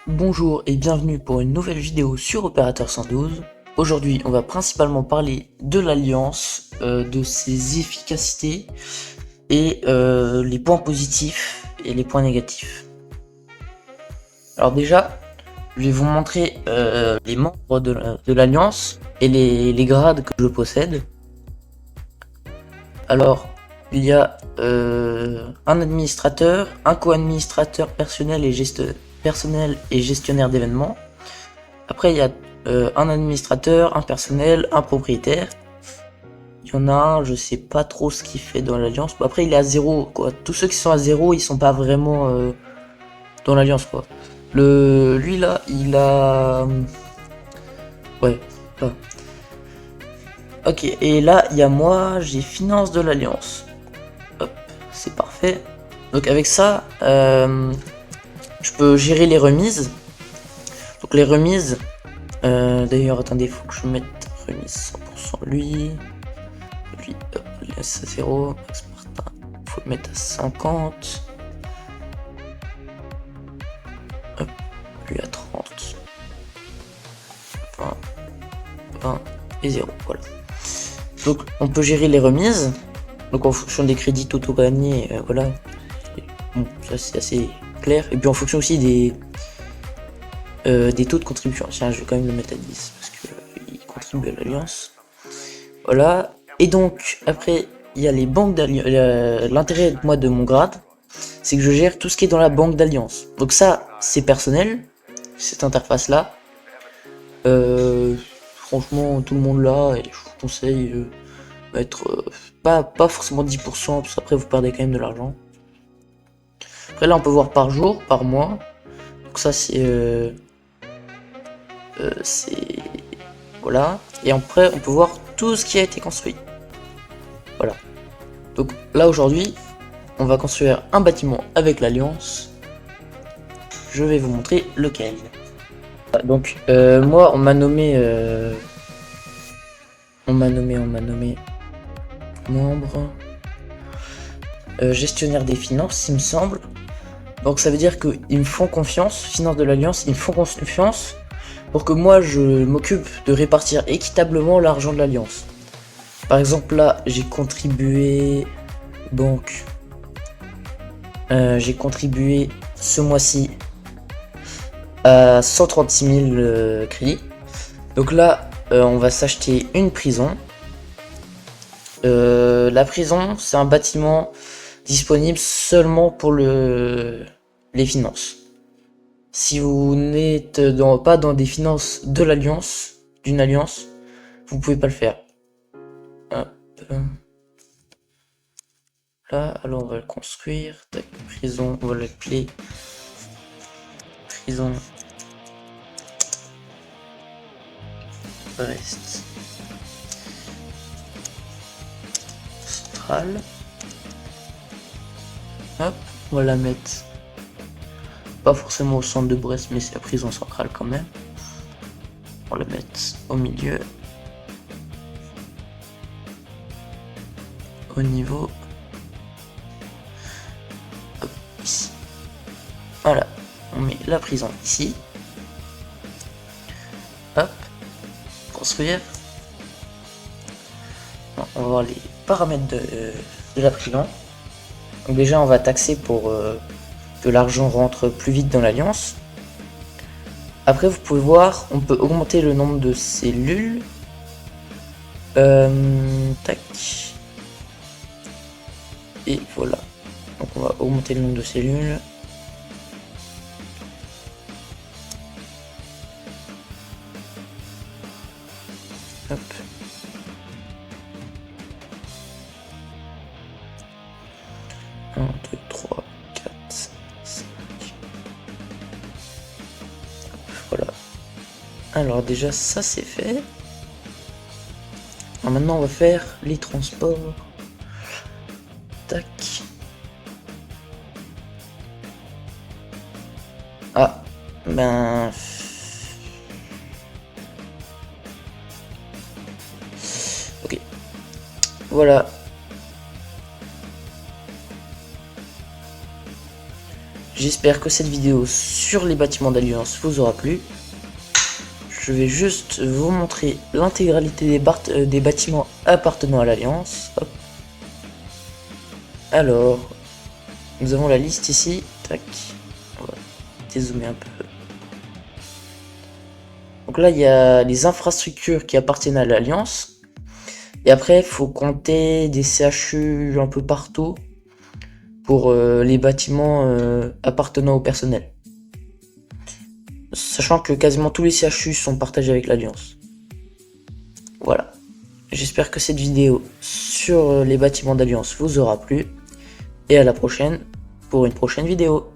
Bonjour et bienvenue pour une nouvelle vidéo sur Opérateur 112. Aujourd'hui, on va principalement parler de l'Alliance, de ses efficacités et les points positifs et les points négatifs. Alors déjà, je vais vous montrer les membres de l'Alliance et les grades que je possède. Alors, il y a un administrateur, un co-administrateur personnel et gestionnaire d'événements. Après, il y a un administrateur, un personnel, un propriétaire. Il y en a un, je sais pas trop ce qu'il fait dans l'alliance. Après, il est à 0, quoi. Tous ceux qui sont à 0, ils sont pas vraiment dans l'alliance, quoi. Lui là, il a... Ouais, là. Ok, et là, il y a moi, j'ai finance de l'alliance. Hop, c'est parfait. Donc avec ça, je peux gérer les remises. Donc les remises, d'ailleurs, attendez, faut que je mette remise 100% lui. Lui, hop, laisse à 0. Max Martin, faut le mettre à 50. Hop, lui à 30. 20, 20 et 0. Voilà. Donc on peut gérer les remises. Donc en fonction des crédits totaux gagnés, voilà. Bon, ça c'est assez clair. Et puis en fonction aussi des taux de contribution. Tiens, je vais quand même le mettre à 10 parce qu'il contribue à l'alliance. Voilà. Et donc après, il y a les banques d'alliance. L'intérêt moi de mon grade, c'est que je gère tout ce qui est dans la banque d'alliance. Donc ça, c'est personnel, cette interface là. Franchement, tout le monde l'a et je vous conseille d'être pas forcément 10%, parce qu'après vous perdez quand même de l'argent. Après là, on peut voir par jour, par mois. Donc ça, c'est voilà. Et après, on peut voir tout ce qui a été construit. Voilà. Donc là aujourd'hui, on va construire un bâtiment avec l'Alliance. Je vais vous montrer lequel. Donc moi on m'a nommé membre gestionnaire des finances, il me semble. Donc ça veut dire qu'ils me font confiance, finance de l'Alliance, ils me font confiance pour que moi je m'occupe de répartir équitablement l'argent de l'Alliance. Par exemple là j'ai contribué, donc j'ai contribué ce mois-ci à 136 000 crédits. Donc là on va s'acheter une prison. La prison, c'est un bâtiment disponible seulement pour les finances. Si vous n'êtes pas dans des finances de l'alliance, d'une alliance, vous pouvez pas le faire. Hop. Là, alors on va le construire. Tac, prison, on va l'appeler prison Brest centrale. Hop, on va la mettre pas forcément au centre de Brest, mais c'est la prison centrale quand même. On va la mettre au milieu. Au niveau hop, ici. Voilà, on met la prison ici. Hop, construire. On va voir les paramètres de la prison. Donc déjà on va taxer pour que l'argent rentre plus vite dans l'alliance. Après vous pouvez voir, on peut augmenter le nombre de cellules. Tac. Et voilà. Donc on va augmenter le nombre de cellules. Hop. Un, 2, 3, 4, 5. Voilà. Alors déjà ça c'est fait. Alors maintenant on va faire les transports. Tac. Ah, ben... Ok. Voilà. J'espère que cette vidéo sur les bâtiments d'Alliance vous aura plu. Je vais juste vous montrer l'intégralité des bâtiments appartenant à l'Alliance. Alors, nous avons la liste ici. Tac. On va dézoomer un peu. Donc là, il y a les infrastructures qui appartiennent à l'Alliance. Et après, il faut compter des CHU un peu partout pour les bâtiments appartenant au personnel. Sachant que quasiment tous les CHU sont partagés avec l'Alliance. Voilà. J'espère que cette vidéo sur les bâtiments d'Alliance vous aura plu. Et à la prochaine pour une prochaine vidéo.